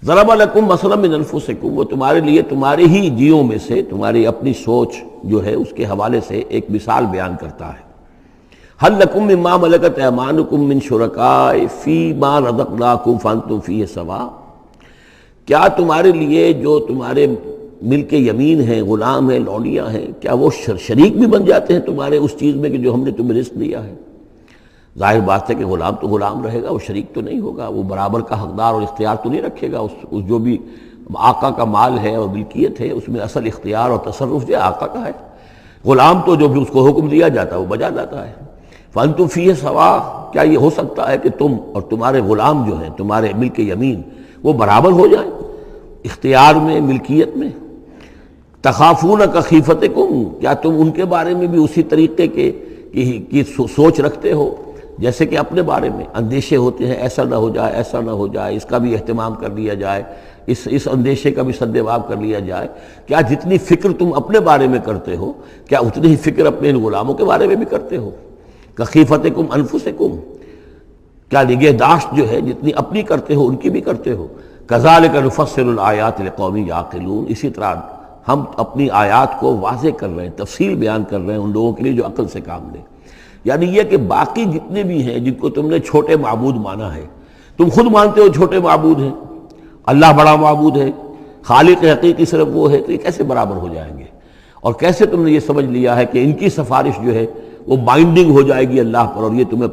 ضرب لکم مثلا من انفسکم، وہ تمہارے لیے تمہارے ہی جیوں میں سے، تمہاری اپنی سوچ جو ہے اس کے حوالے سے ایک مثال بیان کرتا ہے۔ هل لکم مما ملکت ایمانکم من شرکاء فیما رزقناکم فانتم فیہ سواء، کیا تمہارے لیے جو تمہارے ملک یمین ہیں، غلام ہیں، لونڈیاں ہیں، کیا وہ شریک بھی بن جاتے ہیں تمہارے اس چیز میں کہ جو ہم نے تمہیں رزق دیا ہے؟ ظاہر بات ہے کہ غلام تو غلام رہے گا، وہ شریک تو نہیں ہوگا، وہ برابر کا حقدار اور اختیار تو نہیں رکھے گا۔ اس جو بھی آقا کا مال ہے اور ملکیت ہے، اس میں اصل اختیار اور تصرف جو ہے آقا کا ہے۔ غلام تو جو بھی اس کو حکم دیا جاتا ہے وہ بجا جاتا ہے۔ فانتم فیہ سواء، کیا یہ ہو سکتا ہے کہ تم اور تمہارے غلام جو ہیں، تمہارے ملک یمین، وہ برابر ہو جائیں اختیار میں، ملکیت میں؟ تخافون کخیفتکم، کیا تم ان کے بارے میں بھی اسی طریقے کی سوچ رکھتے ہو جیسے کہ اپنے بارے میں اندیشے ہوتے ہیں، ایسا نہ ہو جائے، ایسا نہ ہو جائے، اس کا بھی اہتمام کر لیا جائے، اس اندیشے کا بھی سدباب کر لیا جائے؟ کیا جتنی فکر تم اپنے بارے میں کرتے ہو، کیا اتنی ہی فکر اپنے ان غلاموں کے بارے میں بھی کرتے ہو؟ کخیفتکم انفسکم، کیا نگہداشت جو ہے جتنی اپنی کرتے ہو ان کی بھی کرتے ہو؟ کذالک نفصل الآیات لقوم یعقلون، اسی طرح ہم اپنی آیات کو واضح کر رہے ہیں، تفصیل بیان کر رہے ہیں ان لوگوں کے لیے جو عقل سے کام لیں۔ یعنی یہ کہ باقی جتنے بھی ہیں جن کو تم نے چھوٹے معبود مانا ہے، تم خود مانتے ہو چھوٹے معبود ہیں، اللہ بڑا معبود ہے، خالق حقیقی صرف وہ ہے، تو یہ کیسے برابر ہو جائیں گے؟ اور کیسے تم نے یہ سمجھ لیا ہے کہ ان کی سفارش جو ہے وہ بائنڈنگ ہو جائے گی اللہ پر اور یہ تمہیں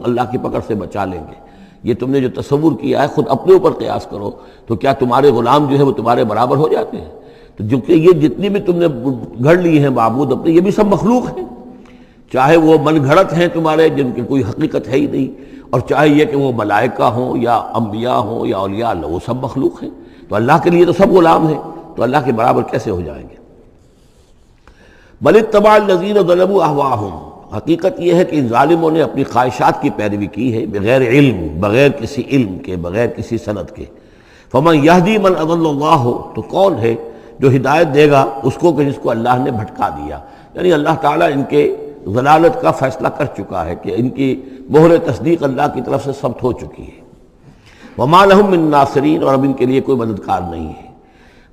اللہ کی پکڑ سے بچا لیں گے؟ یہ تم نے جو تصور کیا ہے خود اپنے اوپر قیاس کرو، تو کیا تمہارے غلام جو ہے وہ تمہارے برابر ہو جاتے ہیں؟ تو جو کہ یہ جتنی بھی تم نے گھڑ لی ہیں معبود اپنے، یہ بھی سب مخلوق ہیں، چاہے وہ من گھڑت ہیں تمہارے جن کی کوئی حقیقت ہے ہی نہیں، اور چاہے یہ کہ وہ ملائکہ ہوں یا انبیاء ہوں یا اولیاء اللہ، وہ سب مخلوق ہیں۔ تو اللہ کے لیے تو سب غلام ہیں، تو اللہ کے برابر کیسے ہو جائیں گے؟ بل اتبع الذین ظلموا اہواءہم، حقیقت یہ ہے کہ ان ظالموں نے اپنی خواہشات کی پیروی کی ہے، بغیر علم، بغیر کسی علم کے، بغیر کسی سند کے۔ فمن یہدی من اضل اللہ، تو کون ہے جو ہدایت دے گا اس کو کہ جس کو اللہ نے بھٹکا دیا؟ یعنی اللہ تعالیٰ ان کے ضلالت کا فیصلہ کر چکا ہے کہ ان کی مہر تصدیق اللہ کی طرف سے ثبت ہو چکی ہے۔ وما لہم من ناصرین، اور اب ان کے لیے کوئی مددگار نہیں ہے۔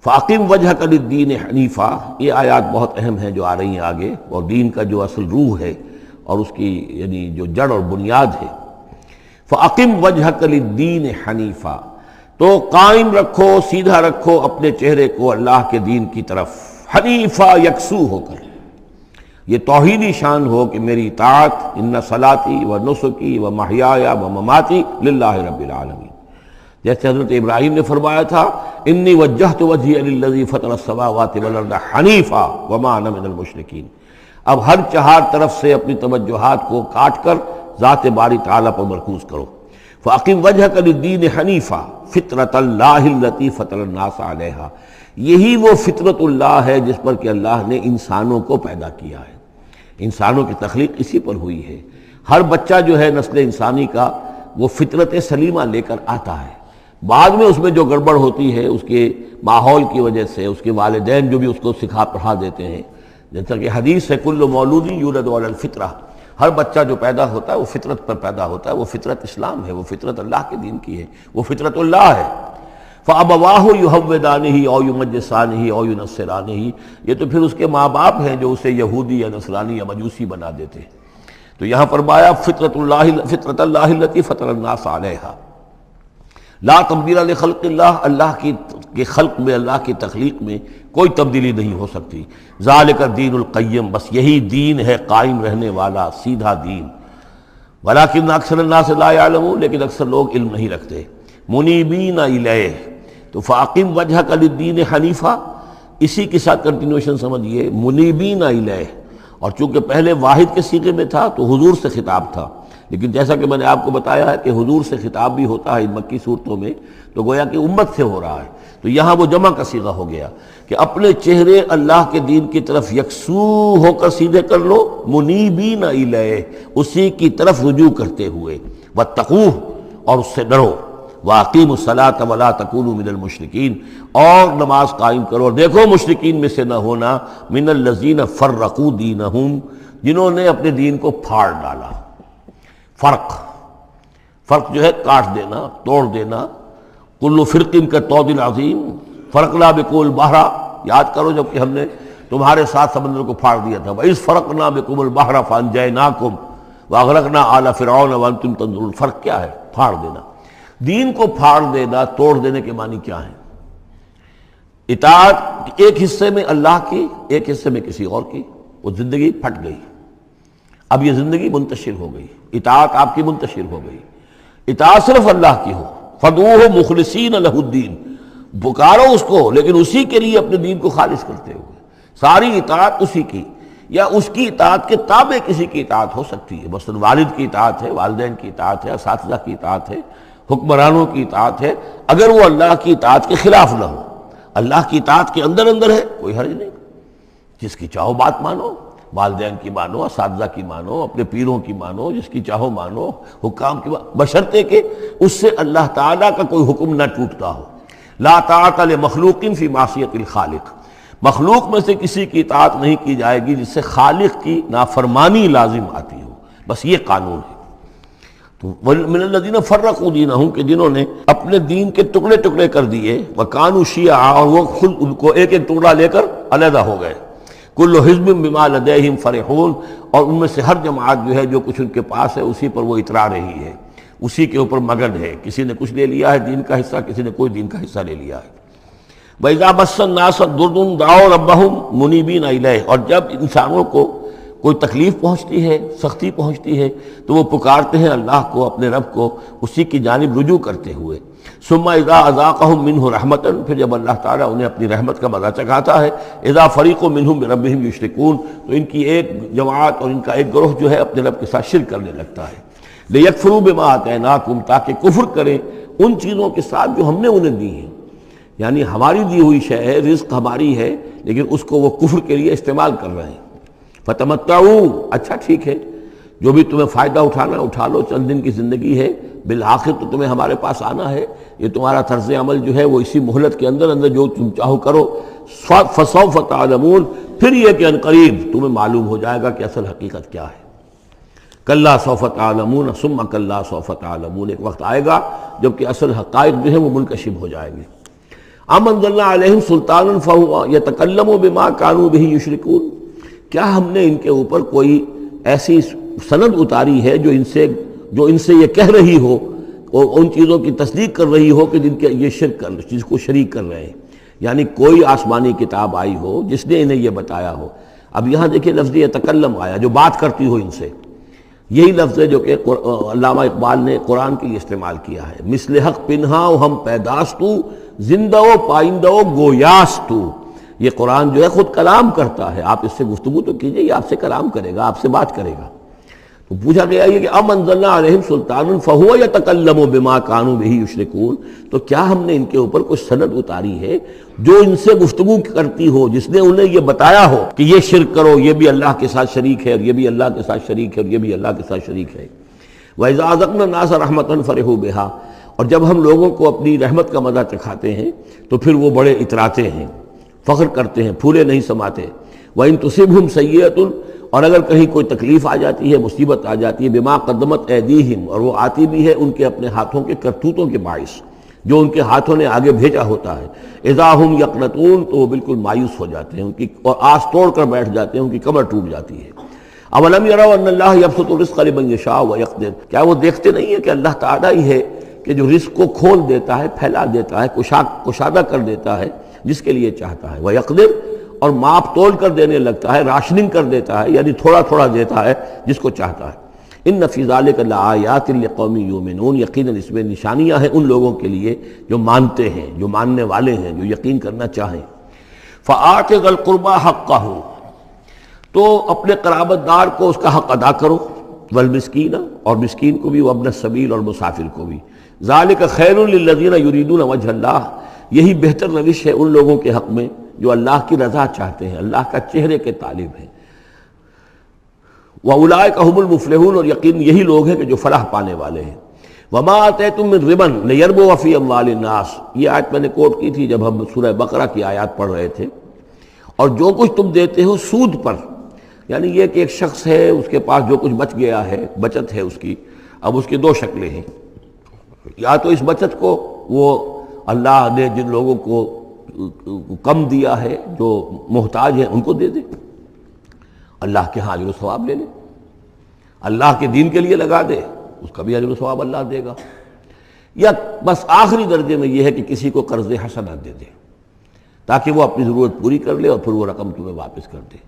فاقم وجہک للدین حنیفا، یہ آیات بہت اہم ہیں جو آ رہی ہیں آگے، اور دین کا جو اصل روح ہے اور اس کی یعنی جو جڑ اور بنیاد ہے۔ فاقم وجہک للدین حنیفا، تو قائم رکھو، سیدھا رکھو اپنے چہرے کو اللہ کے دین کی طرف، حنیفا، یکسو ہو کر۔ یہ توحیدی شان ہو کہ میری اطاعت، ان صلاتی و نسکی و محیایا و مماتی للہ رب العالمین، جیسے حضرت ابراہیم نے فرمایا تھا انی وجہت وجہی للذی فطر السماوات والارض حنیفا وما انا من المشرکین۔ اب ہر چہار طرف سے اپنی توجہات کو کاٹ کر ذات باری تعالیٰ پر مرکوز کرو۔ فاقم وجہک للدین حنیفا فطرۃ اللہ التی فطر الناس علیہا، یہی وہ فطرت اللہ ہے جس پر کہ اللہ نے انسانوں کو پیدا کیا ہے۔ انسانوں کی تخلیق اسی پر ہوئی ہے۔ ہر بچہ جو ہے نسل انسانی کا وہ فطرت سلیمہ لے کر آتا ہے، بعد میں اس میں جو گڑبڑ ہوتی ہے اس کے ماحول کی وجہ سے، اس کے والدین جو بھی اس کو سکھا پڑھا دیتے ہیں، جیسا کہ حدیث ہے کل مولود یولد علی الفطرہ، ہر بچہ جو پیدا ہوتا ہے وہ فطرت پر پیدا ہوتا ہے، وہ فطرت اسلام ہے، وہ فطرت اللہ کے دین کی ہے، وہ فطرت اللہ ہے۔ فَأَبَوَاهُ يُهَوِّدَانِهِ أَوْ يُمَجِّسَانِهِ أَوْ يُنَصِّرَانِهِ، یہ تو پھر اس کے ماں باپ ہیں جو اسے یہودی یا نصرانی یا مجوسی بنا دیتے ہیں۔ تو یہاں فرمایا فطرت اللہ التی فطر الناس علیہا، لا تبدیل لخلق اللہ، اللہ کی خلق میں، اللہ کی تخلیق میں کوئی تبدیلی نہیں ہو سکتی۔ ذالک الدین القیم، بس یہی دین ہے قائم رہنے والا سیدھا دین۔ ولکن اکثر الناس لا یعلمون، لیکن اکثر لوگ علم نہیں رکھتے۔ منیبین الیہ، تو فاقم وجہک للدین حنیفا، اسی کے ساتھ کنٹینویشن سمجھیے، منیبین الیہ، اور چونکہ پہلے واحد کے صیغے میں تھا تو حضور سے خطاب تھا، لیکن جیسا کہ میں نے آپ کو بتایا ہے کہ حضور سے خطاب بھی ہوتا ہے ان مکی صورتوں میں، تو گویا کہ امت سے ہو رہا ہے، تو یہاں وہ جمع کا صیغہ ہو گیا کہ اپنے چہرے اللہ کے دین کی طرف یکسو ہو کر سیدھے کر لو، منیبین الیہ، اسی کی طرف رجوع کرتے ہوئے، واتقوہ، اور اس سے ڈرو، وَأَقِیمُوا الصَّلَاةَ وَلَا تَکُونُوا مِنَ الْمُشْرِکِینَ، اور نماز قائم کرو، اور دیکھو مشرکین میں سے نہ ہونا، مِنَ الَّذِینَ فَرَّقُوا دِینَہُم، جنہوں نے اپنے دین کو پھاڑ ڈالا۔ فرق جو ہے کاٹ دینا، توڑ دینا، کل فرق کالطود العظیم فرقنا بکم البحر، یاد کرو جب کہ ہم نے تمہارے ساتھ سمندر کو پھاڑ دیا تھا، وَإِذْ فَرَقْنَا بِكُمُ الْبَحْرَ فَأَنْجَيْنَاكُمْ وَأَغْرَقْنَا آلَ فِرْعَوْنَ وَأَنْتُمْ تَنظُرُونَ۔ فرق کیا ہے؟ پھاڑ دینا۔ دین کو پھاڑ دینا، توڑ دینے کے معنی کیا ہیں؟ اطاعت ایک حصے میں اللہ کی، ایک حصے میں کسی اور کی، وہ زندگی پھٹ گئی۔ اب یہ زندگی منتشر ہو گئی، اطاعت آپ کی منتشر ہو گئی۔ اطاعت صرف اللہ کی ہو، فَدْعُوهُ مُخْلِصِينَ لَهُ الدِّينَ، پکارو اس کو لیکن اسی کے لیے اپنے دین کو خالص کرتے ہوئے۔ ساری اطاعت اسی کی، یا اس کی اطاعت کے تابع کسی کی اطاعت ہو سکتی ہے، مثلا والد کی اطاعت ہے، والدین کی اطاعت ہے، اساتذہ کی اطاعت ہے، حکمرانوں کی اطاعت ہے، اگر وہ اللہ کی اطاعت کے خلاف نہ ہو، اللہ کی اطاعت کے اندر اندر ہے، کوئی حرج نہیں، جس کی چاہو بات مانو، والدین کی مانو، اساتذہ کی مانو، اپنے پیروں کی مانو، جس کی چاہو مانو، حکام کی مانو، بشرطے کہ اس سے اللہ تعالیٰ کا کوئی حکم نہ ٹوٹتا ہو۔ لا طاعۃ لمخلوق فی معصیۃ الخالق، مخلوق میں سے کسی کی اطاعت نہیں کی جائے گی جس سے خالق کی نافرمانی لازم آتی ہو، بس یہ قانون ہے۔ تو من الذین فرقوا دینہم، کہ جنہوں نے اپنے دین کے ٹکڑے ٹکڑے کر دیے، وکانوا شیعا، اور وہ خود ان کو ایک ایک ٹکڑا لے کر علیحدہ ہو گئے۔ کل حزب بما لدیہم فرحون، اور ان میں سے ہر جماعت جو ہے جو کچھ ان کے پاس ہے اسی پر وہ اترا رہی ہے، اسی کے اوپر مگن ہے، کسی نے کچھ لے لیا ہے دین کا حصہ، کسی نے کوئی دین کا حصہ لے لیا ہے۔ وَإِذَا مَسَّ النَّاسَ ضُرٌّ دَعَوْا رَبَّهُمْ مُنِيبِينَ إِلَيْهِ، اور جب انسانوں کو کوئی تکلیف پہنچتی ہے، سختی پہنچتی ہے، تو وہ پکارتے ہیں اللہ کو، اپنے رب کو، اسی کی جانب رجوع کرتے ہوئے۔ ثُمَّ إِذَا أَذَاقَهُم مِّنْهُ رَحْمَةً، پھر جب اللہ تعالیٰ انہیں اپنی رحمت کا مزہ چکھاتا ہے، إِذَا فَرِيقٌ مِّنْهُم بِرَبِّهِمْ يُشْرِكُونَ، تو ان کی ایک جماعت اور ان کا ایک گروہ جو ہے اپنے رب کے ساتھ شرک کرنے لگتا ہے۔ لِيَكْفُرُوا بِمَا آتَيْنَاكُمْ، تاکہ کفر کریں ان چیزوں کے ساتھ جو ہم نے انہیں دی ہیں، یعنی ہماری دی ہوئی شے ہے، رزق ہماری ہے، لیکن اس کو وہ کفر کے لیے استعمال کر رہے ہیں۔ فتمتعوا، اچھا ٹھیک ہے، جو بھی تمہیں فائدہ اٹھانا اٹھا لو، چند دن کی زندگی ہے، بالآخر تو تمہیں ہمارے پاس آنا ہے، یہ تمہارا طرز عمل جو ہے وہ اسی مہلت کے اندر اندر جو تم چاہو کرو۔ فسوف تعلمون، پھر یہ کہ عنقریب تمہیں معلوم ہو جائے گا کہ اصل حقیقت کیا ہے۔ کلا سوف تعلمون ثم کلا سوف تعلمون، ایک وقت آئے گا جب کہ اصل حقائق جو ہے وہ منکشف ہو جائیں گے۔ ام انزلنا علیہم سلطانا فہو یتکلم بما کانوا بہ یشرکون، کیا ہم نے ان کے اوپر کوئی ایسی سند اتاری ہے جو ان سے یہ کہہ رہی ہو اور ان چیزوں کی تصدیق کر رہی ہو کہ جن کے یہ شرک کر جس کو شریک کر رہے ہیں، یعنی کوئی آسمانی کتاب آئی ہو جس نے انہیں یہ بتایا ہو۔ اب یہاں دیکھیں لفظ یتکلم آیا، جو بات کرتی ہو ان سے، یہی لفظ ہے جو کہ علامہ اقبال نے قرآن کے لیے استعمال کیا ہے۔ مثل حق پنہا و ہم پیداستو، زندہ و پائندہ و گویاستو، یہ قرآن جو ہے خود کلام کرتا ہے، آپ اس سے گفتگو تو کیجئے، یہ آپ سے کلام کرے گا، آپ سے بات کرے گا۔ تو پوچھا گیا یہ کہ ام انزلنا علیہم سلطانا فہو یتکلم بما کانوا بہ یشرکون، تو کیا ہم نے ان کے اوپر کوئی سند اتاری ہے جو ان سے گفتگو کرتی ہو، جس نے انہیں یہ بتایا ہو کہ یہ شرک کرو، یہ بھی اللہ کے ساتھ شریک ہے، اور یہ بھی اللہ کے ساتھ شریک ہے، اور یہ بھی اللہ کے ساتھ شریک ہے۔ وَإِذَا أَذَقْنَا النَّاسَ رَحْمَةً فَرِحُوا بِهَا، اور جب ہم لوگوں کو اپنی رحمت کا مزہ چکھاتے ہیں تو پھر وہ بڑے اتراتے ہیں، فخر کرتے ہیں، پھولے نہیں سماتے۔ وَإِن تُصِبْهُمْ سَيِّئَةٌ، اور اگر کہیں کوئی تکلیف آ جاتی ہے، مصیبت آ جاتی ہے، بما قدمت ایدیہم، اور وہ آتی بھی ہے ان کے اپنے ہاتھوں کے کرتوتوں کے باعث، جو ان کے ہاتھوں نے آگے بھیجا ہوتا ہے، اذا ہم یقنطون، تو وہ بالکل مایوس ہو جاتے ہیں، ان کی اور آس توڑ کر بیٹھ جاتے ہیں، ان کی کمر ٹوٹ جاتی ہے۔ اولم یروا ان اللہ یبسط الرزق لمن یشاء ویقدر، کیا وہ دیکھتے نہیں ہیں کہ اللہ تعالیٰ ہی ہے کہ جو رزق کو کھول دیتا ہے، پھیلا دیتا ہے، کشادہ کر دیتا ہے جس کے لیے چاہتا ہے، ویقدر، اور ماپ تول کر دینے لگتا ہے، راشننگ کر دیتا ہے، یعنی تھوڑا تھوڑا دیتا ہے جس کو چاہتا ہے۔ ان فی ذلک لآیات لقوم یؤمنون، یقیناً اس میں نشانیاں ہیں ان لوگوں کے لیے جو مانتے ہیں، جو ماننے والے ہیں، جو یقین کرنا چاہیں۔ فآت ذی القربى حقہ، تو اپنے قرابت دار کو اس کا حق ادا کرو، والمسکین، اور مسکین کو بھی، وابن السبیل، اور مسافر کو بھی۔ ذالک خیر للذین یریدون وجہ اللہ، یہی بہتر روش ہے ان لوگوں کے حق میں جو اللہ کی رضا چاہتے ہیں، اللہ کا چہرے کے طالب ہیں۔ وَأُولَٰئِكَ هُمُ الْمُفْلِحُونَ، اور یقین یہی لوگ ہیں کہ جو فلاح پانے والے ہیں۔ وَمَا آتَيْتُم مِّن رِّبًا لِيَرْبُوَ فِي أَمْوَالِ النَّاسِ، یہ آیت میں نے کوٹ کی تھی جب ہم سورہ بقرہ کی آیات پڑھ رہے تھے۔ اور جو کچھ تم دیتے ہو سود پر، یعنی یہ کہ ایک شخص ہے، اس کے پاس جو کچھ بچ گیا ہے، بچت ہے اس کی، اب اس کی دو شکلیں ہیں، یا تو اس بچت کو وہ اللہ نے جن لوگوں کو کم دیا ہے، جو محتاج ہیں، ان کو دے دے، اللہ کے ہاں اجر و ثواب لے لے، اللہ کے دین کے لیے لگا دے، اس کا بھی اجر و ثواب اللہ دے گا۔ یا بس آخری درجے میں یہ ہے کہ کسی کو قرض حسنہ دے دے تاکہ وہ اپنی ضرورت پوری کر لے اور پھر وہ رقم تمہیں واپس کر دے۔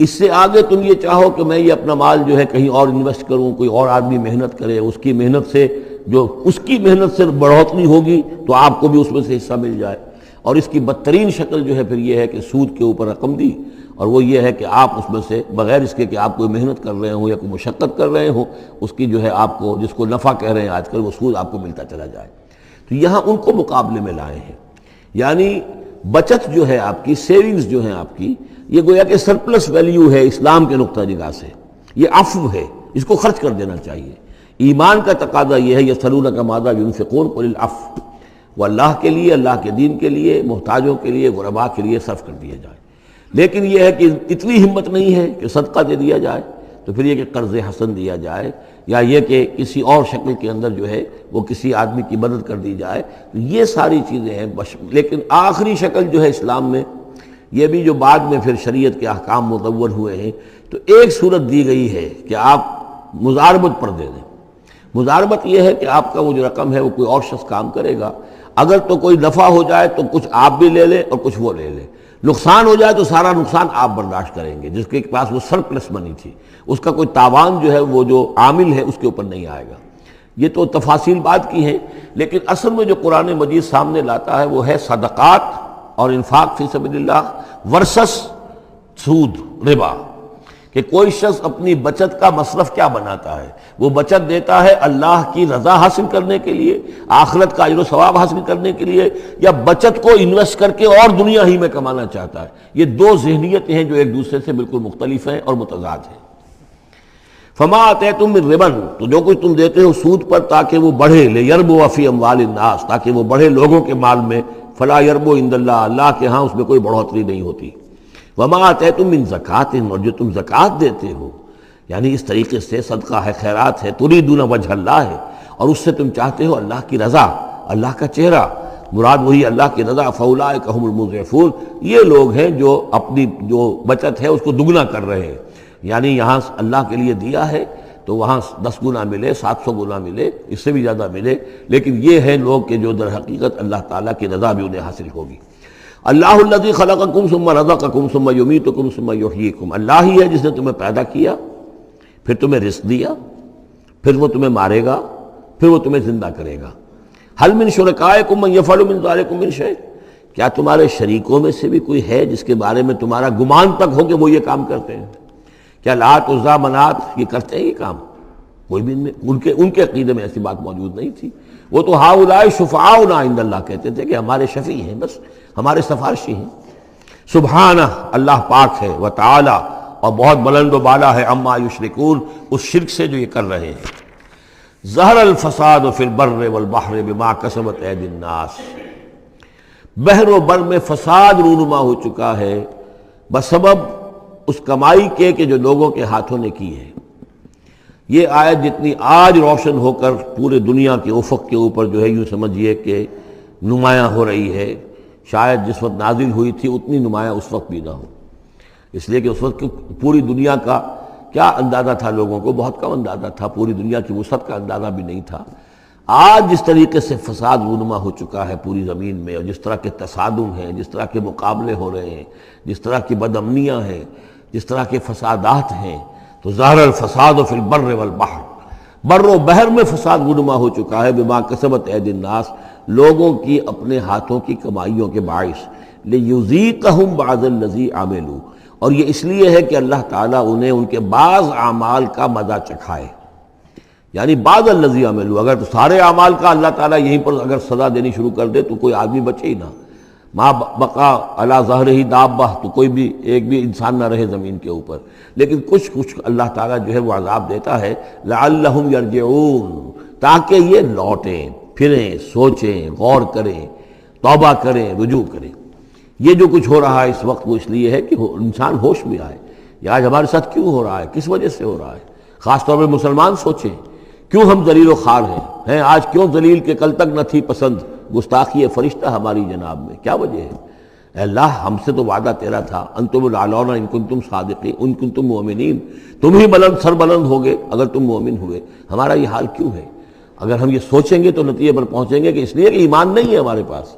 اس سے آگے تم یہ چاہو کہ میں یہ اپنا مال جو ہے کہیں اور انویسٹ کروں، کوئی اور آدمی محنت کرے، اس کی محنت سے جو اس کی محنت سے بڑھوتری ہوگی تو آپ کو بھی اس میں سے حصہ مل جائے، اور اس کی بدترین شکل جو ہے پھر یہ ہے کہ سود کے اوپر رقم دی، اور وہ یہ ہے کہ آپ اس میں سے بغیر اس کے کہ آپ کوئی محنت کر رہے ہوں یا کوئی مشقت کر رہے ہوں، اس کی جو ہے آپ کو، جس کو نفع کہہ رہے ہیں آج کل، وہ سود آپ کو ملتا چلا جائے۔ تو یہاں ان کو مقابلے میں لائے ہیں، یعنی بچت جو ہے آپ کی، سیونگز جو ہیں آپ کی، یہ گویا کہ سرپلس ویلیو ہے اسلام کے نقطہ نگاہ سے، یہ عفو ہے، اس کو خرچ کر دینا چاہیے۔ ایمان کا تقاضا یہ ہے، یسألونک ماذا ینفقون قل العفو، وہ اللہ کے لیے، اللہ کے دین کے لیے، محتاجوں کے لیے، غرباء کے لیے صرف کر دیا جائے۔ لیکن یہ ہے کہ اتنی ہمت نہیں ہے کہ صدقہ دے دیا جائے، تو پھر یہ کہ قرض حسن دیا جائے، یا یہ کہ کسی اور شکل کے اندر جو ہے وہ کسی آدمی کی مدد کر دی جائے، تو یہ ساری چیزیں ہیں۔ لیکن آخری شکل جو ہے اسلام میں، یہ بھی جو بعد میں پھر شریعت کے احکام مدون ہوئے ہیں، تو ایک صورت دی گئی ہے کہ آپ مزاربت پر دے دیں۔ مزاربت یہ ہے کہ آپ کا وہ جو رقم ہے وہ کوئی اور شخص کام کرے گا، اگر تو کوئی نفع ہو جائے تو کچھ آپ بھی لے لیں اور کچھ وہ لے لیں، نقصان ہو جائے تو سارا نقصان آپ برداشت کریں گے، جس کے پاس وہ سرپلس منی تھی، اس کا کوئی تاوان جو ہے وہ جو عامل ہے اس کے اوپر نہیں آئے گا۔ یہ تو تفاصیل بات کی ہیں، لیکن اصل میں جو قرآن مجید سامنے لاتا ہے وہ ہے صدقات اور انفاق فی سبیل اللہ ورسس سود، ربا، کہ کوئی شخص اپنی بچت کا مصرف کیا بناتا ہے، وہ بچت دیتا ہے اللہ کی رضا حاصل کرنے کے لیے، آخرت کا اجر و ثواب حاصل کرنے کے لیے، یا بچت کو انویسٹ کر کے اور دنیا ہی میں کمانا چاہتا ہے۔ یہ دو ذہنیتیں ہیں جو ایک دوسرے سے بالکل مختلف ہیں اور متضاد ہیں۔ فما آتیتم من ربا، تو جو کچھ تم دیتے ہو سود پر تاکہ وہ بڑھے، لیربو فی اموال الناس، تاکہ وہ بڑھے لوگوں کے مال میں، فلا یربو عند اللہ، اللہ کے ہاں اس میں کوئی بڑھوتری نہیں ہوتی۔ وما آتیتم من زکوٰۃ، اور جو تم زکوٰۃ دیتے ہو، یعنی اس طریقے سے صدقہ ہے، خیرات ہے، تریدون وجہ اللہ ہے، اور اس سے تم چاہتے ہو اللہ کی رضا، اللہ کا چہرہ، مراد وہی اللہ کی رضا، فاولئک هم المضعفون، یہ لوگ ہیں جو اپنی جو بچت ہے اس کو دگنا کر رہے ہیں، یعنی یہاں اللہ کے لیے دیا ہے تو وہاں 10 گنا ملے، 700 گنا ملے، اس سے بھی زیادہ ملے، لیکن یہ ہے لوگ کہ جو در حقیقت اللہ تعالیٰ کی رضا بھی انہیں حاصل ہوگی۔ اللہ الذی خلقکم ثم رزقکم ثم یمیتکم ثم یحییکم، اللہ ہی ہے جس نے تمہیں پیدا کیا، پھر تمہیں رزق دیا، پھر وہ تمہیں مارے گا، پھر وہ تمہیں زندہ کرے گا۔ هل من شرکائکم من یفعل من ذلکم من شیء، کیا تمہارے شریکوں میں سے بھی کوئی ہے جس کے بارے میں تمہارا گمان تک ہو کہ وہ یہ کام کرتے ہیں؟ کیا لات عزیٰ منات یہ کرتے ہیں یہ کام؟ کوئی بھی ان کے عقیدے میں ایسی بات موجود نہیں تھی۔ وہ تو ہؤلاء شفعاؤنا عند اللہ کہتے تھے کہ ہمارے شفیع ہیں، بس ہمارے سفارشی ہیں۔ سبحانہ، اللہ پاک ہے، وتعالی، اور بہت بلند و بالا ہے، عما یشرکون، اس شرک سے جو یہ کر رہے ہیں۔ ظہر الفساد فی البر والبحر بما کسبت ایدی الناس، بحر و بر میں فساد رونما ہو چکا ہے بسبب اس کمائی کے کہ جو لوگوں کے ہاتھوں نے کی ہے۔ یہ آیت جتنی آج روشن ہو کر پورے دنیا کے افق کے اوپر جو ہے یوں سمجھیے کہ نمایاں ہو رہی ہے، شاید جس وقت نازل ہوئی تھی اتنی نمایاں اس وقت بھی نہ ہو، اس لیے کہ اس وقت پوری دنیا کا کیا اندازہ تھا، لوگوں کو بہت کم اندازہ تھا، پوری دنیا کی وسعت کا اندازہ بھی نہیں تھا۔ آج جس طریقے سے فساد رونما ہو چکا ہے پوری زمین میں، اور جس طرح کے تصادم ہیں، جس طرح کے مقابلے ہو رہے ہیں، جس طرح کی بد امنیاں ہیں، جس طرح کے فسادات ہیں، تو ظاہر الفساد فی البر والبحر، بر و بحر میں فساد رونما ہو چکا ہے، بما کسبت ایدی الناس، لوگوں کی اپنے ہاتھوں کی کمائیوں کے باعث، لیذیقہم بعض الذی عملوا، اور یہ اس لیے ہے کہ اللہ تعالیٰ انہیں ان کے بعض اعمال کا مزہ چکھائے، یعنی بعض الذی عملوا، اگر سارے اعمال کا اللہ تعالیٰ یہیں پر اگر سزا دینی شروع کر دے تو کوئی آدمی بچے ہی نہ، ما بقا علی ظہرہ دابہ، تو کوئی بھی ایک بھی انسان نہ رہے زمین کے اوپر، لیکن کچھ اللہ تعالیٰ جو ہے وہ عذاب دیتا ہے، لعلہم یرجعون، تاکہ یہ لوٹیں پھریں، سوچیں، غور کریں، توبہ کریں، رجوع کریں۔ یہ جو کچھ ہو رہا ہے اس وقت وہ اس لیے ہے کہ انسان ہوش میں آئے، یہ آج ہمارے ساتھ کیوں ہو رہا ہے، کس وجہ سے ہو رہا ہے، خاص طور پہ مسلمان سوچیں کیوں ہم ذلیل و خوار ہیں آج، کیوں ذلیل کہ کل تک نہ تھی پسند گستاخی فرشتہ ہماری جناب میں، کیا وجہ ہے؟ اے اللہ ہم سے تو وعدہ تیرا تھا انتم الاعلون ان کنتم صادقین ان کنتم مؤمنین، تم ہی بلند سر بلند ہوگے اگر تم مومن ہوئے، ہمارا یہ حال کیوں ہے؟ اگر ہم یہ سوچیں گے تو نتیجے پر پہنچیں گے کہ اس لیے کہ ایمان نہیں ہے ہمارے پاس،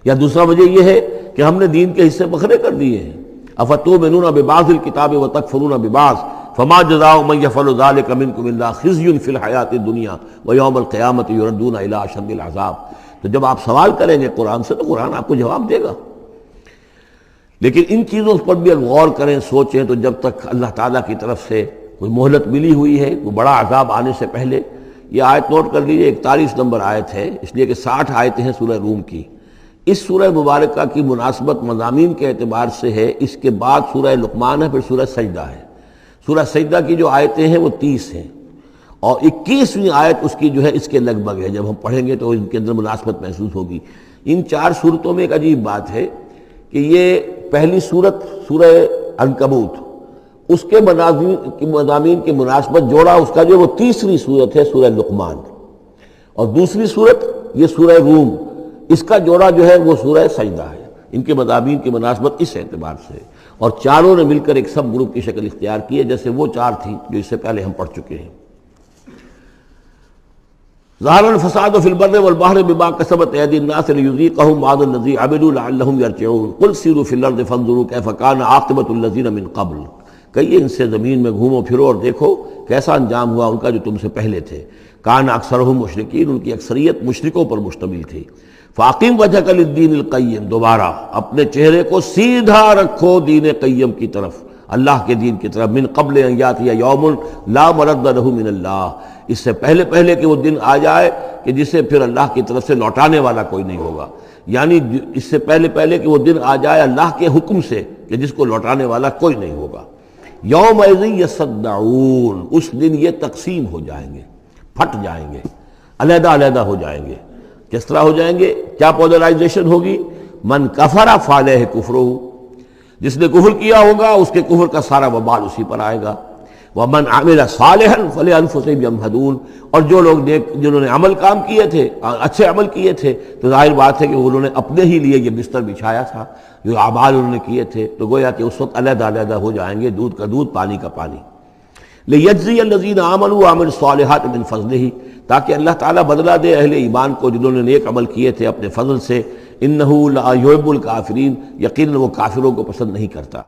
یا دوسرا وجہ یہ ہے کہ ہم نے دین کے حصے بکھرے کر دیے ہیں۔ افتؤمنون ببعض الکتاب وتکفرون ببعض فما جزاء من يفعل ذلك منكم الا خزي في الحیاۃ الدنیا ویوم القیامۃ یردون الی اشد العذاب۔ تو جب آپ سوال کریں گے قرآن سے تو قرآن آپ کو جواب دے گا، لیکن ان چیزوں پر بھی اگر غور کریں سوچیں تو جب تک اللہ تعالیٰ کی طرف سے کوئی مہلت ملی ہوئی ہے، کوئی بڑا عذاب آنے سے پہلے، یہ آیت نوٹ کر لیجئے 41 نمبر آیت ہے، اس لیے کہ 60 آیتیں ہیں سورہ روم کی۔ اس سورہ مبارکہ کی مناسبت مضامین کے اعتبار سے ہے، اس کے بعد سورہ لقمان ہے، پھر سورہ سجدہ ہے۔ سورہ سجدہ کی جو آیتیں ہیں وہ 30 ہیں، اور 21ویں آیت اس کی جو ہے اس کے لگ بھگ ہے، جب ہم پڑھیں گے تو ان کے اندر مناسبت محسوس ہوگی۔ ان 4 صورتوں میں ایک عجیب بات ہے کہ یہ پہلی صورت سورہ عنکبوت، اس کے مضامین کی مناسبت جوڑا اس کا جو وہ تیسری صورت ہے سورہ لقمان، اور دوسری صورت یہ سورہ روم، اس کا جوڑا جو ہے وہ سورہ سجدہ ہے۔ ان کے مضامین کی مناسبت اس اعتبار سے، اور چاروں نے مل کر ایک سب گروپ کی شکل اختیار کی ہے، جیسے وہ 4 تھیں جو اس سے پہلے ہم پڑھ چکے ہیں۔ ظہر الفساد فی البر والبحر بما کسبت ایدی الناس لیذیقہم بعض الذی عملوا لعلہم یرجعون قل سیروا فی الارض فانظروا کیف کان عاقبۃ الذین من قبل، کہیے ان سے زمین میں گھومو پھرو اور دیکھو کیسا انجام ہوا ان کا جو تم سے پہلے تھے۔ کان اکثرہم مشرکین، ان کی اکثریت مشرکوں پر مشتمل تھی۔ فاقم وجہک للدین القیم، دوبارہ اپنے چہرے کو سیدھا رکھو دین قیم کی طرف، اللہ کے دین کی طرف، من قبل ان یاتی یوم لا مرد لہ من اللہ، اس سے پہلے کہ وہ دن آ جائے کہ جسے پھر اللہ کی طرف سے لوٹانے والا کوئی نہیں ہوگا، یعنی اس سے پہلے کہ وہ دن آ جائے اللہ کے حکم سے کہ جس کو لوٹانے والا کوئی نہیں ہوگا۔ یومئذ یصدعون، اس دن یہ تقسیم ہو جائیں گے، پھٹ جائیں گے، علیحدہ علیحدہ ہو جائیں گے۔ کس طرح ہو جائیں گے؟ کیا پولرائزیشن ہوگی؟ من کفر فعلیہ کفرہ، جس نے کفر کیا ہوگا اس کے کفر کا سارا وبال اسی پر آئے گا۔ ومن عمل صالحا فلانفسہم یمہدون، اور جو لوگ جنہوں نے عمل کام کیے تھے، اچھے عمل کیے تھے، تو ظاہر بات ہے کہ انہوں نے اپنے ہی لیے یہ بستر بچھایا تھا، جو اعمال انہوں نے کیے تھے، تو گویا کہ اس وقت علیحدہ علیحدہ ہو جائیں گے، دودھ کا دودھ پانی کا پانی۔ لیجزی الذین آمنوا وعملوا الصالحات من فضلہ، تاکہ اللہ تعالیٰ بدلہ دے اہل ایمان کو جنہوں نے نیک عمل کیے تھے اپنے فضل سے۔ انہ لا یحب الکافرین، یقیناً وہ کافروں کو پسند نہیں کرتا۔